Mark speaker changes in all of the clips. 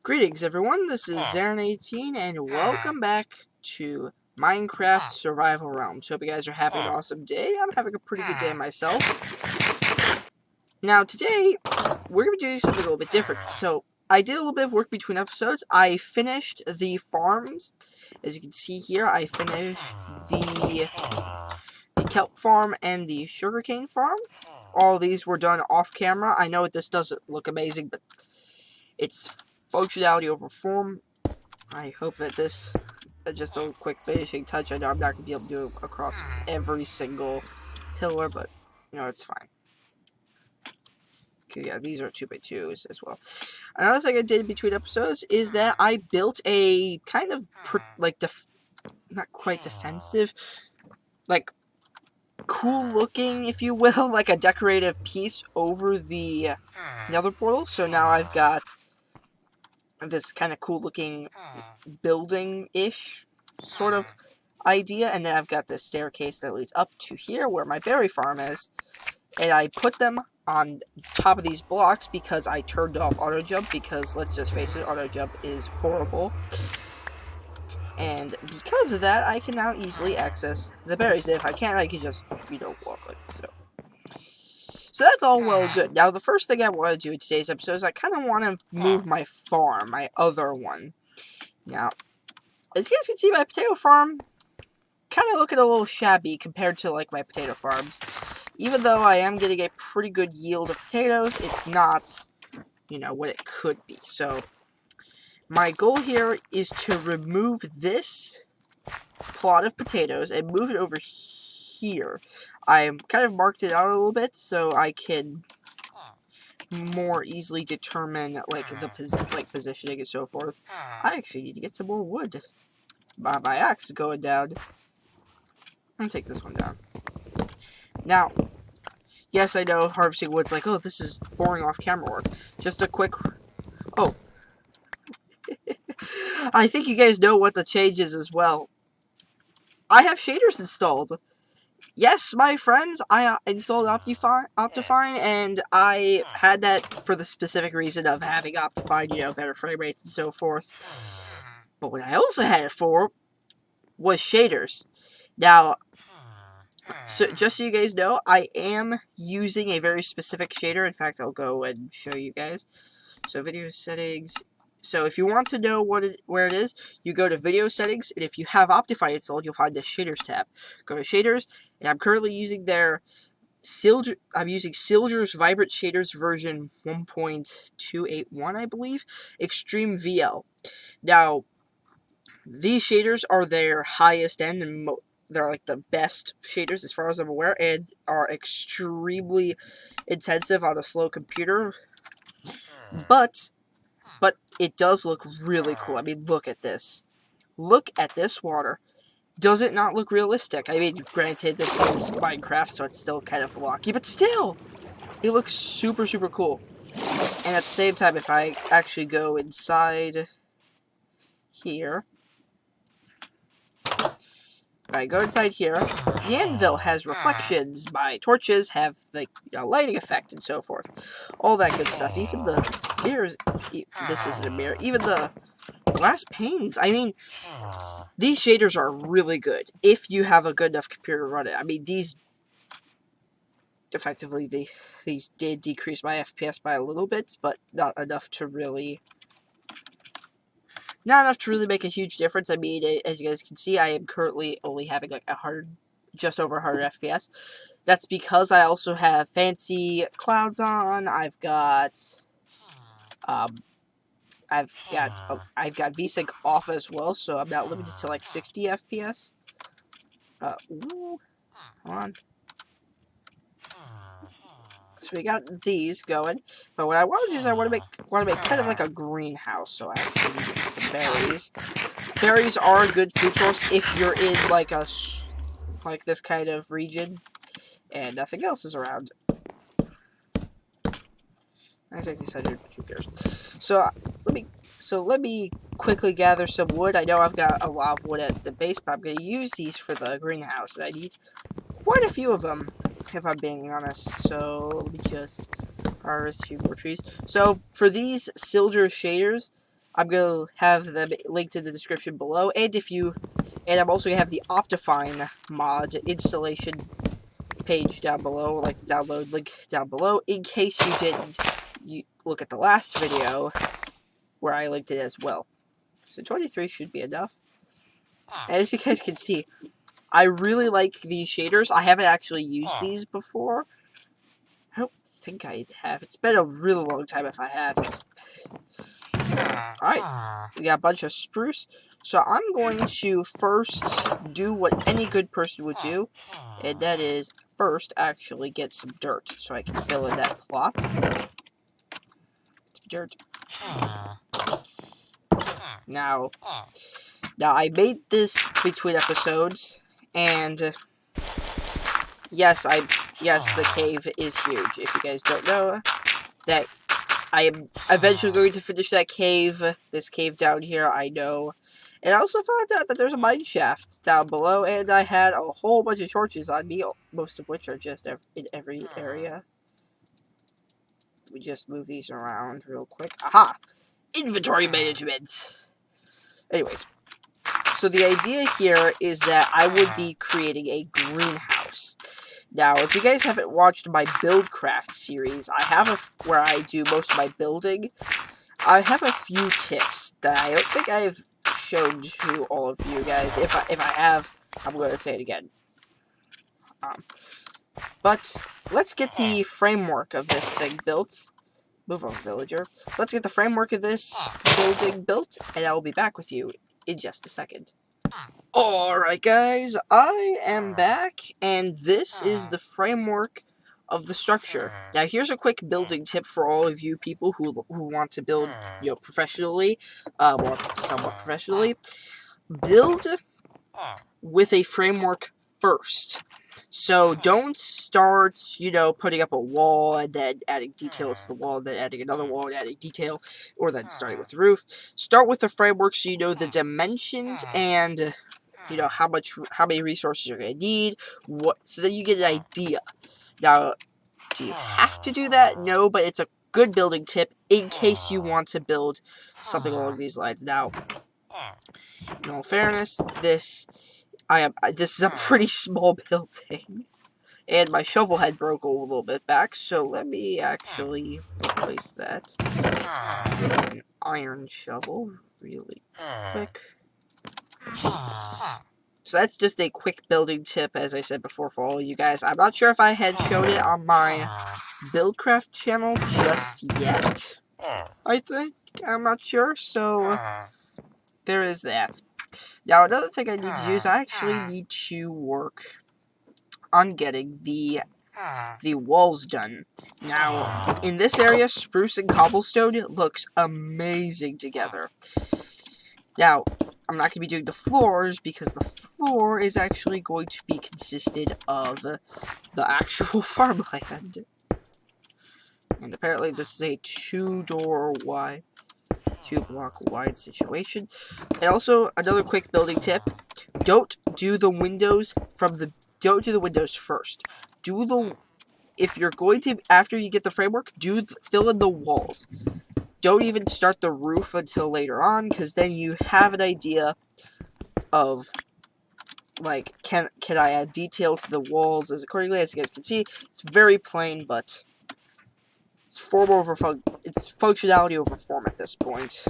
Speaker 1: Greetings everyone, this is Zarin18 and welcome back to Minecraft Survival Realms. Hope you guys are having an awesome day. I'm having a pretty good day myself. Now today, we're going to be doing something a little bit different. So, I did a little bit of work between episodes. I finished the farms. As you can see here, I finished the kelp farm and the sugarcane farm. All these were done off camera. I know this doesn't look amazing, but it's functionality over form. I hope that this just a quick finishing touch. I know I'm not going to be able to do it across every single pillar, but, you know, it's fine. Okay, yeah, these are 2x2s as well. Another thing I did between episodes is that I built a kind of, not quite defensive, like, cool looking, if you will, like a decorative piece over the nether portal. So now I've got this kind of cool looking building-ish sort of idea, and then I've got this staircase that leads up to here where my berry farm is, and I put them on top of these blocks because I turned off auto jump, because let's just face it, auto jump is horrible, and because of that I can now easily access the berries, and if I can't I can just, you know, walk like so. So that's all well good. Now, the first thing I want to do in today's episode is I kind of want to move my farm, my other one. Now, as you guys can see, my potato farm kind of looking a little shabby compared to, like, my potato farms. Even though I am getting a pretty good yield of potatoes, it's not, you know, what it could be. So, my goal here is to remove this plot of potatoes and move it over here. I kind of marked it out a little bit so I can more easily determine, like, the positioning and so forth. I actually need to get some more wood. My axe is going down. I'm gonna take this one down. Now, yes, I know harvesting wood's like, oh, this is boring off-camera work. Just a quick... Oh. I think you guys know what the change is as well. I have shaders installed. Yes, my friends, I installed Optifine, and I had that for the specific reason of having Optifine, you know, better frame rates and so forth. But what I also had it for was shaders. Now, so just so you guys know, I am using a very specific shader. In fact, I'll go and show you guys. So, video settings. So, if you want to know where it is, you go to video settings, and if you have Optifine installed, you'll find the shaders tab. Go to shaders, and I'm currently using their Silger's Vibrant Shaders version 1.281, I believe, Extreme VL. Now, these shaders are their highest end, and they're like the best shaders as far as I'm aware, and are extremely intensive on a slow computer. But it does look really cool. I mean, look at this. Look at this water. Does it not look realistic? I mean, granted, this is Minecraft, so it's still kind of blocky, but still! It looks super, super cool. And at the same time, if I actually go inside here... If I go inside here, the anvil has reflections, my torches have the lighting effect, and so forth. All that good stuff. Even the mirrors, this isn't a mirror, even the glass panes. I mean, these shaders are really good, if you have a good enough computer to run it. I mean, these, effectively, these did decrease my FPS by a little bit, but not enough to really... Not enough to really make a huge difference. I mean, as you guys can see, I am currently only having like just over 100 FPS. That's because I also have fancy clouds on. I've got VSync off as well, so I'm not limited to like 60 FPS. Hold on. So we got these going, but what I want to do is I want to make kind of like a greenhouse. So I actually need to get some berries. Berries are a good food source if you're in like this kind of region, and nothing else is around. I exactly said who cares. So let me quickly gather some wood. I know I've got a lot of wood at the base, but I'm going to use these for the greenhouse, and I need quite a few of them, if I'm being honest. So let me just harvest a few more trees. So for these Silger shaders, I'm gonna have them linked in the description below, and I'm also gonna have the Optifine mod installation page down below, like the download link down below, in case you didn't look at the last video where I linked it as well. So 23 should be enough. And as you guys can see, I really like these shaders. I haven't actually used these before. I don't think I have. It's been a really long time if I have. Alright, we got a bunch of spruce. So I'm going to first do what any good person would do, and that is first actually get some dirt so I can fill in that plot. Some dirt. Now I made this between episodes, and yes, the cave is huge. If you guys don't know, that I am eventually going to finish that cave, this cave down here, I know. And I also found out that there's a mineshaft down below, and I had a whole bunch of torches on me, most of which are just in every area. We just move these around real quick. Aha! Inventory management! Anyways, so the idea here is that I would be creating a greenhouse. Now, if you guys haven't watched my Buildcraft series, I have where I do most of my building. I have a few tips that I don't think I've shown to all of you guys. If I have, I'm going to say it again. But let's get the framework of this thing built. Move on, villager. Let's get the framework of this building built, and I will be back with you in just a second. Alright guys, I am back, and this is the framework of the structure. Now here's a quick building tip for all of you people who want to build, professionally, or somewhat professionally. Build with a framework first. So don't start, putting up a wall and then adding detail to the wall, and then adding another wall and adding detail, or then starting with the roof. Start with the framework so you know the dimensions and how many resources you're gonna need, so that you get an idea. Now, do you have to do that? No, but it's a good building tip in case you want to build something along these lines. Now, in all fairness, this is a pretty small building, and my shovel head broke a little bit back. So let me actually replace that with an iron shovel really quick. So that's just a quick building tip, as I said before, for all of you guys. I'm not sure if I had showed it on my Buildcraft channel just yet. I think. I'm not sure, so there is that. Now, another thing I need to do is I actually need to work on getting the walls done. Now, in this area, spruce and cobblestone looks amazing together. Now, I'm not going to be doing the floors, because the floor is actually going to be consisted of the actual farmland. And apparently this is a 2-block wide situation. And also, another quick building tip, don't do the windows first. If you're going to, after you get the framework, fill in the walls. Don't even start the roof until later on, because then you have an idea of, like, can I add detail to the walls as accordingly. As you guys can see, it's very plain, but it's functionality over form at this point,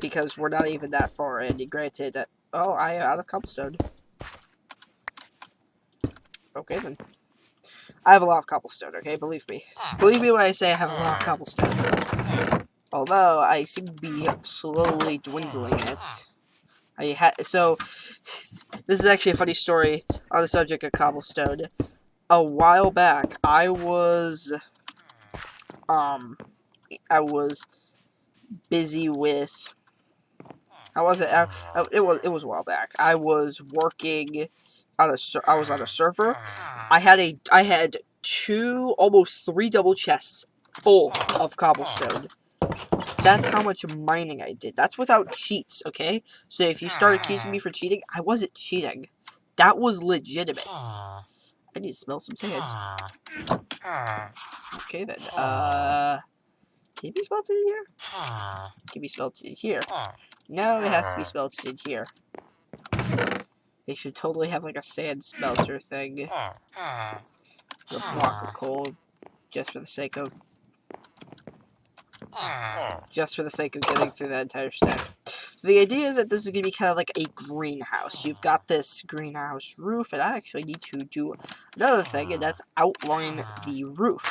Speaker 1: because we're not even that far in. Granted, that I am out of cobblestone. Okay then. I have a lot of cobblestone, okay? Believe me. Believe me when I say I have a lot of cobblestone. Although, I seem to be slowly dwindling it. So, this is actually a funny story on the subject of cobblestone. A while back, I was busy with... it was a while back. I was working... I was on a server. I had 2, almost 3 double chests full of cobblestone. That's how much mining I did. That's without cheats, okay? So if you start accusing me for cheating, I wasn't cheating. That was legitimate. I need to smell some sand. Okay then. Can it be smelted in here? Can be smelted in here. No, it has to be smelted in here. They should totally have like a sand smelter thing. A block of coal, just for the sake of getting through that entire stack. So the idea is that this is going to be kind of like a greenhouse. You've got this greenhouse roof, and I actually need to do another thing, and that's outline the roof.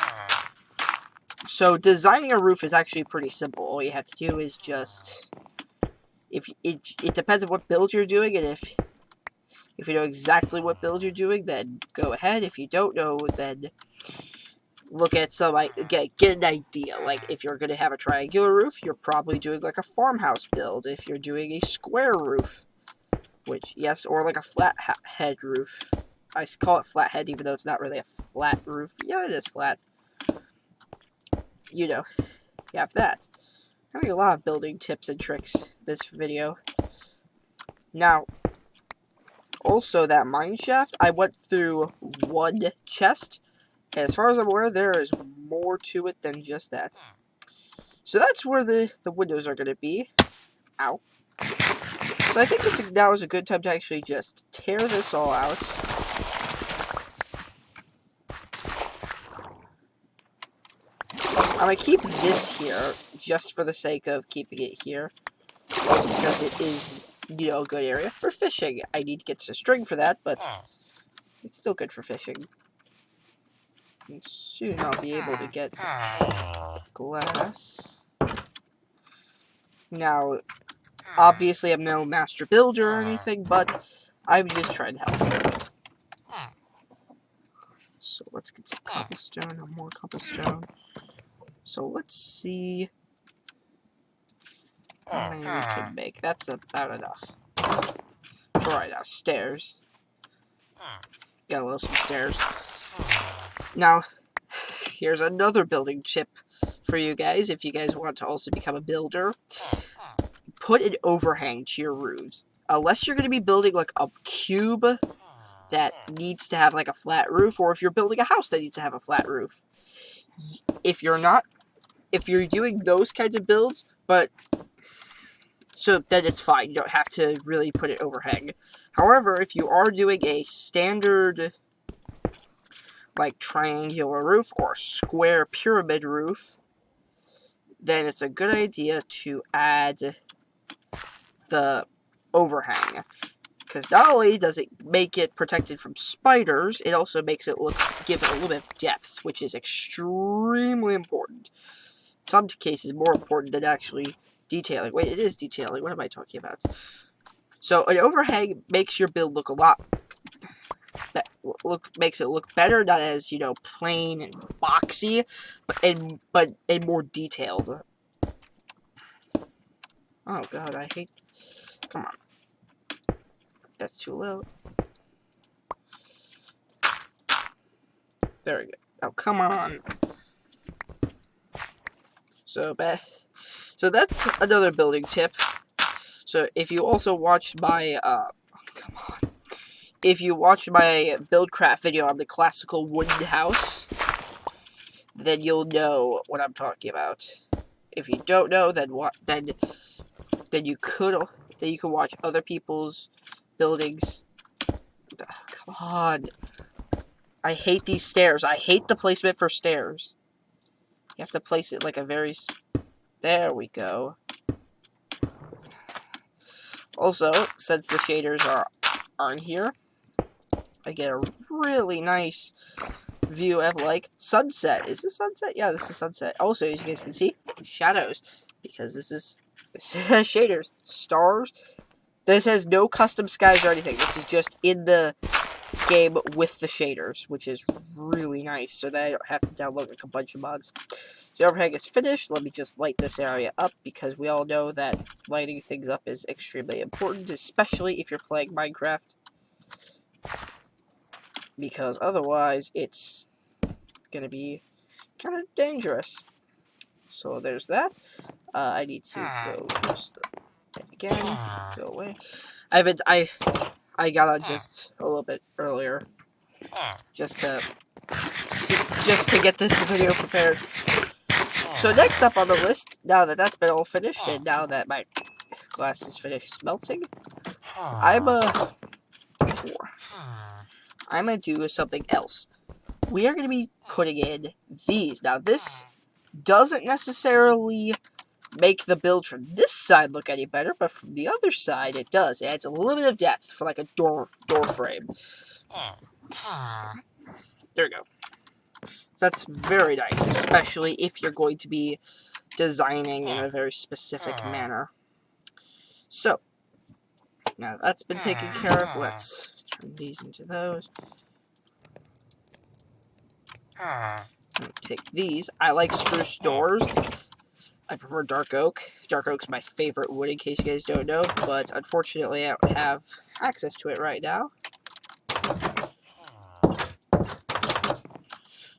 Speaker 1: So designing a roof is actually pretty simple. All you have to do is just, if it depends on what build you're doing, and if you know exactly what build you're doing, then go ahead. If you don't know, then look at some, get an idea. Like, if you're going to have a triangular roof, you're probably doing, like, a farmhouse build. If you're doing a square roof, which, yes, or, like, a flat head roof. I call it flat head, even though it's not really a flat roof. Yeah, it is flat. You know, you have that. I'm having a lot of building tips and tricks this video. Now, also, that mineshaft, I went through one chest. As far as I'm aware, there is more to it than just that. So that's where the windows are going to be. Ow. So I think now is a good time to actually just tear this all out. I'm going to keep this here just for the sake of keeping it here. Also because it is, you know, a good area for fishing. I need to get to string for that, but it's still good for fishing. And soon I'll be able to get glass. Now, obviously I'm no master builder or anything, but I'm just trying to help. So let's get some cobblestone or more cobblestone. So let's see how many we can make. That's about enough. For right now, stairs. Gotta love some stairs. Now, here's another building tip for you guys, if you guys want to also become a builder. Put an overhang to your roofs. Unless you're going to be building, like, a cube that needs to have, like, a flat roof, or if you're building a house that needs to have a flat roof. If you're doing those kinds of builds, so then it's fine. You don't have to really put an overhang. However, if you are doing a standard, like, triangular roof or square pyramid roof, then it's a good idea to add the overhang. Because not only does it make it protected from spiders, it also makes it give it a little bit of depth, which is extremely important. In some cases, more important than actually detailing. Wait, it is detailing. What am I talking about? So an overhang makes your build look a lot makes it look better, not as, you know, plain and boxy, but more detailed. Oh god, I hate. Come on, that's too low. There we go. Oh, come on. So that's another building tip. So if you also watched my come on. If you watch my buildcraft video on the classical wooden house, then you'll know what I'm talking about. If you don't know, then you could watch other people's buildings. Oh, come on. I hate these stairs. I hate the placement for stairs. You have to place it like a very... There we go. Also, since the shaders aren't here, I get a really nice view of, like, sunset. Is this sunset? Yeah, this is sunset. Also, as you guys can see, shadows. Because this is shaders. Stars. This has no custom skies or anything. This is just in the game with the shaders, which is really nice, so that I don't have to download like a bunch of mods. So the overhang is finished. Let me just light this area up, because we all know that lighting things up is extremely important, especially if you're playing Minecraft. Because otherwise, it's gonna be kind of dangerous. So there's that. I need to go just again. Go away. I got on just a little bit earlier, just to get this video prepared. So next up on the list, now that that's been all finished, and now that my glass is finished smelting, I'm gonna do something else. We are gonna be putting in these. Now this doesn't necessarily make the build from this side look any better, but from the other side it does. It adds a little bit of depth for like a door frame. There we go. So that's very nice, especially if you're going to be designing in a very specific manner. So, now that's been taken care of, let's turn these into those. Take these. I like spruce doors. I prefer dark oak. Dark oak's my favorite wood, in case you guys don't know, but unfortunately I don't have access to it right now.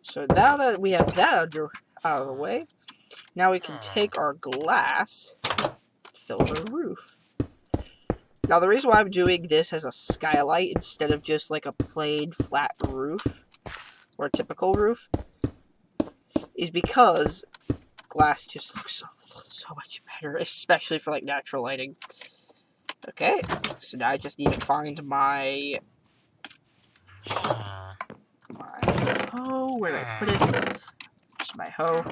Speaker 1: So now that we have that out of the way, now we can take our glass, fill the roof. Now the reason why I'm doing this as a skylight instead of just like a plain flat roof, or a typical roof, is because glass just looks so much better, especially for like natural lighting. Okay, so now I just need to find my hoe. Where did I put it? There's my hoe.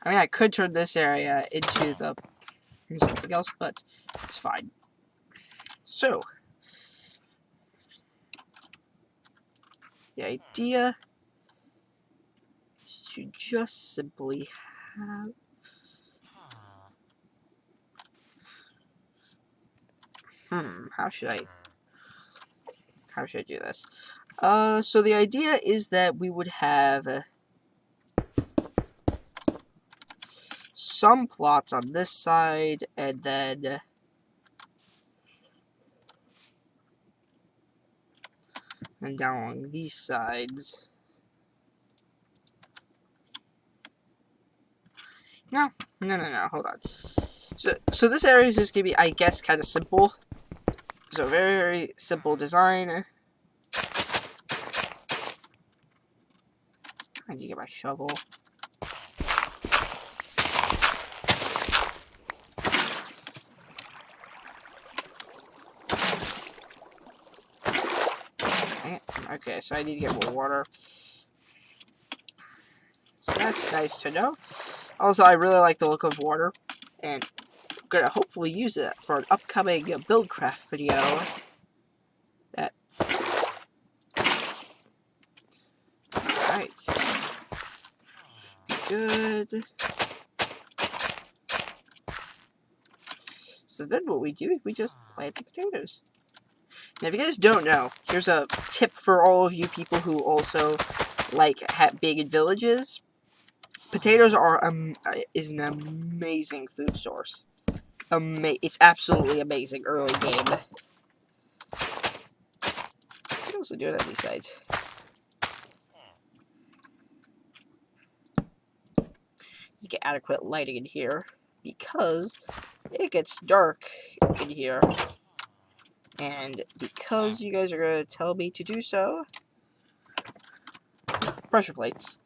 Speaker 1: I mean, I could turn this area into something else, but it's fine. So, the idea is to just simply have... how should I do this? So the idea is that we would have some plots on this side, and then down along these sides. No, hold on. So this area is just gonna be, I guess, kind of simple. So very, very simple design. I need to get my shovel. Okay, so I need to get more water. So that's nice to know. Also, I really like the look of water, and I'm gonna hopefully use it for an upcoming Buildcraft video. Alright. Good. So then what we do is we just plant the potatoes. Now, if you guys don't know, here's a tip for all of you people who also like being in villages. Potatoes is an amazing food source. It's absolutely amazing early game. You can also do it on these sides. You get adequate lighting in here because it gets dark in here. And because you guys are going to tell me to do so, pressure plates.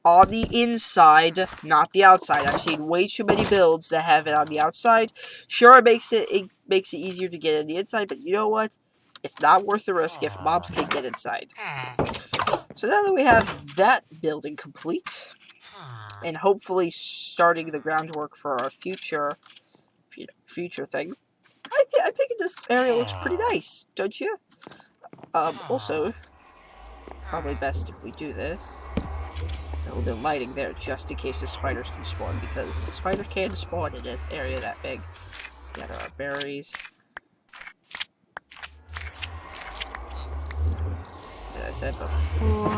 Speaker 1: On the inside, not the outside. I've seen way too many builds that have it on the outside. Sure, it makes it easier to get in the inside, but you know what? It's not worth the risk if mobs can get inside. So now that we have that building complete, and hopefully starting the groundwork for our future thing, I think this area looks pretty nice, don't you? Also, probably best if we do this. A little bit of lighting there, just in case the spiders can spawn, because spiders can spawn in this area that big. Let's gather our berries. As I said before.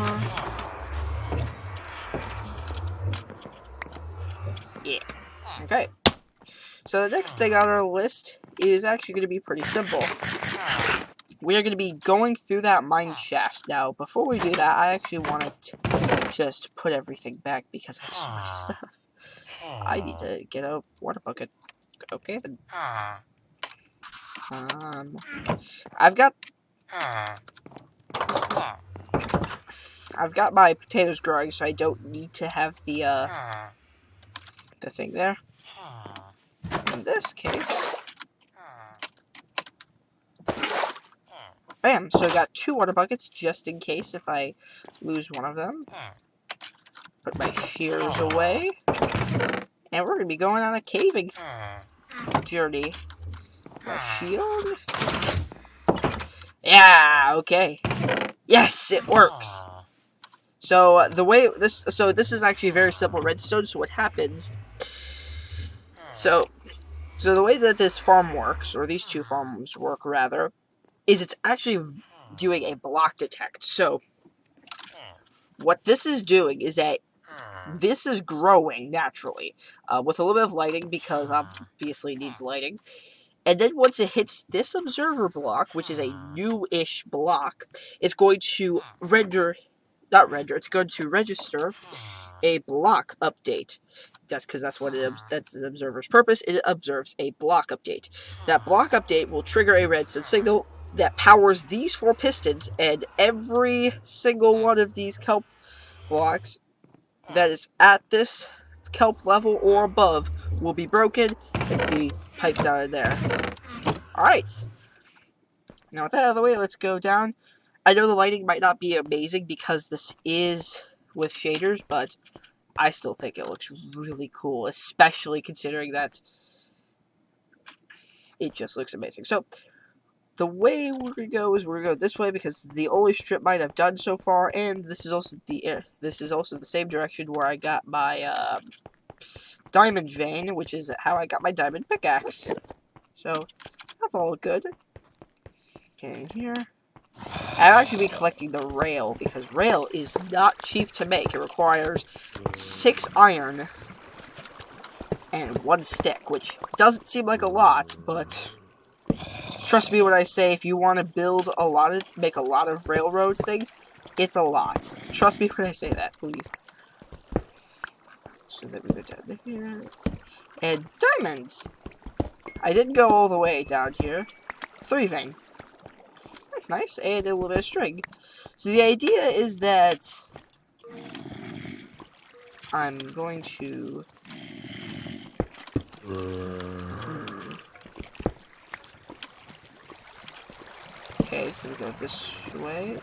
Speaker 1: Yeah. Okay. So the next thing on our list is actually going to be pretty simple. We are going to be going through that mineshaft. Now, before we do that, I actually wanted to just put everything back because I have so much stuff. I need to get a water bucket. Okay, then. I've got my potatoes growing, so I don't need to have the thing there. In this case, bam! So I got 2 water buckets just in case if I lose one of them. Put my shears away, and we're gonna be going on a caving journey. My shield. Yeah. Okay. Yes, it works. So this is actually very simple redstone. So what happens? So the way that this farm works, or these 2 farms work rather, is it's actually doing a block detect. So what this is doing is that this is growing naturally with a little bit of lighting, because obviously it needs lighting. And then once it hits this observer block, which is a new-ish block, it's going to it's going to register a block update. That's because that's the observer's purpose. It observes a block update. That block update will trigger a redstone signal that powers these 4 pistons, and every single one of these kelp blocks that is at this kelp level or above will be broken and be piped out of there. Alright. Now with that out of the way, let's go down. I know the lighting might not be amazing because this is with shaders, but I still think it looks really cool, especially considering that it just looks amazing. So, the way we're going to go is we're going to go this way because the only strip mine I've done so far, and this is also the same direction where I got my diamond vein, which is how I got my diamond pickaxe. So, that's all good. Okay, here. I've actually been collecting the rail, because rail is not cheap to make. It requires 6 iron and 1 stick, which doesn't seem like a lot, but trust me when I say if you want to make a lot of railroads things, it's a lot. Trust me when I say that, please. So then we go down here. And diamonds! I didn't go all the way down here. 3 vein. That's nice, and a little bit of string. So the idea is that I'm going to... Okay, so we go this way.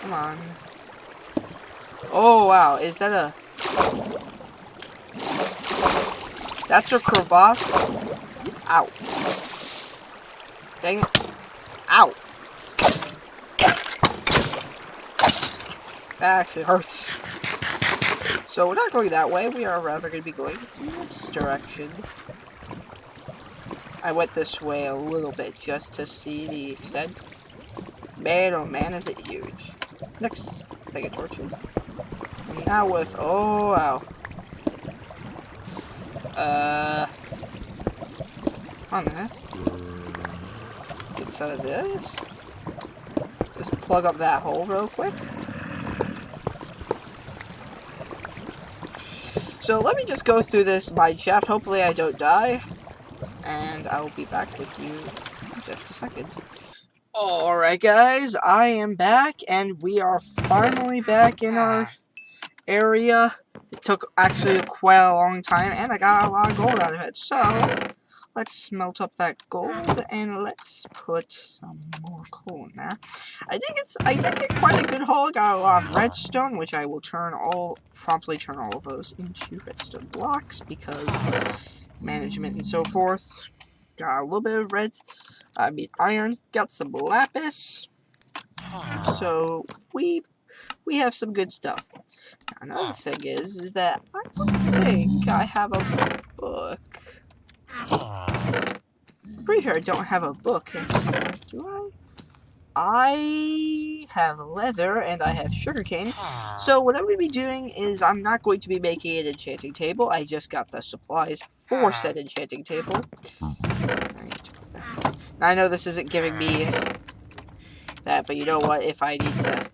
Speaker 1: Come on. Oh, wow, is that a... That's a crevasse? Ow. Dang it. Ow. That actually hurts. So we're not going that way. We are rather going to be going this direction. I went this way a little bit just to see the extent. Man, oh man, is it huge. Next thing of torches. And now with... Oh, wow. On there. Inside of this. Just plug up that hole real quick. So let me just go through this mineshaft. Hopefully I don't die. And I will be back with you in just a second. Alright guys, I am back, and we are finally back in our area. It took actually quite a long time, and I got a lot of gold out of it. So, let's smelt up that gold, and let's put some more coal in there. I did get quite a good haul. Got a lot of redstone, which I will promptly turn all of those into redstone blocks, because management and so forth. Got a little bit of iron. Got some lapis. So, we have some good stuff. Another thing is that I don't think I have a book. I'm pretty sure I don't have a book. Do I? I have leather and I have sugarcane. So what I'm going to be doing is I'm not going to be making an enchanting table. I just got the supplies for said enchanting table. Now, I know this isn't giving me that, but you know what? If I need to...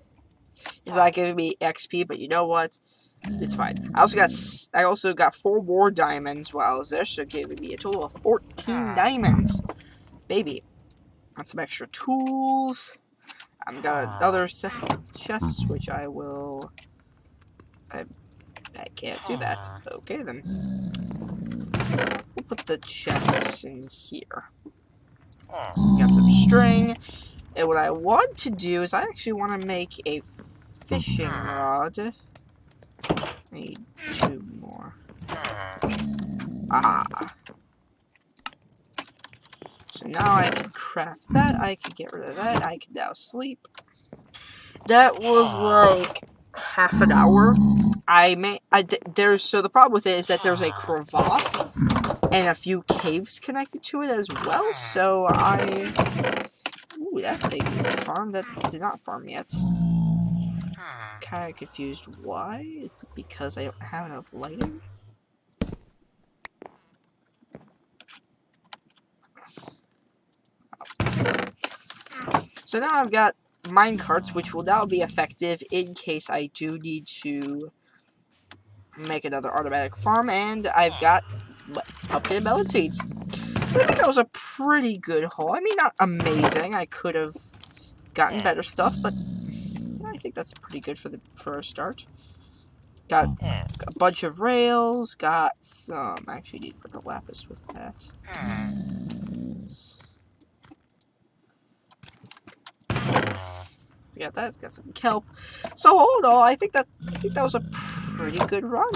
Speaker 1: It's not giving me XP, but you know what? It's fine. I also got 4 more diamonds while I was there, so giving me a total of 14 diamonds. Baby. Got some extra tools. I've got another set of chests, which I will... I can't do that. Okay, then. We'll put the chests in here. Got some string. And what I want to do is I actually want to make a fishing rod. I need 2 more. Ah. So now I can craft that. I can get rid of that. I can now sleep. That was like half an hour. So the problem with it is that there's a crevasse and a few caves connected to it as well. So ooh, that thing farmed. That did not farm yet. Kind of confused. Why? Is it because I don't have enough lighting? So now I've got mine carts, which will now be effective in case I do need to make another automatic farm, and I've got pumpkin and melon seeds. So I think that was a pretty good haul. I mean, not amazing. I could have gotten better stuff, but I think that's pretty good for a start. Got a bunch of rails, got some... I actually need to put the lapis with that. So got that, got some kelp. So all in all, I think that was a pretty good run.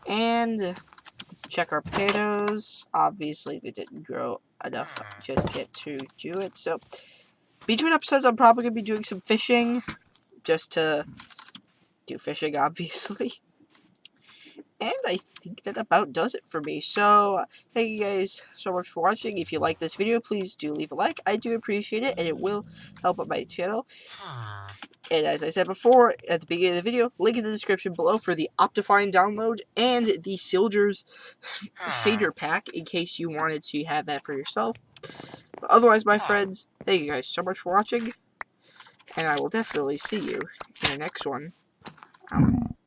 Speaker 1: And let's check our potatoes. Obviously, they didn't grow enough just yet to do it. So between episodes, I'm probably gonna be doing some fishing, just to do fishing, obviously. And I think that about does it for me. So, thank you guys so much for watching. If you like this video, please do leave a like. I do appreciate it, and it will help out my channel. And as I said before, at the beginning of the video, link in the description below for the Optifine download and the Silger's shader pack, in case you wanted to have that for yourself. But otherwise, my friends, thank you guys so much for watching, and I will definitely see you in the next one.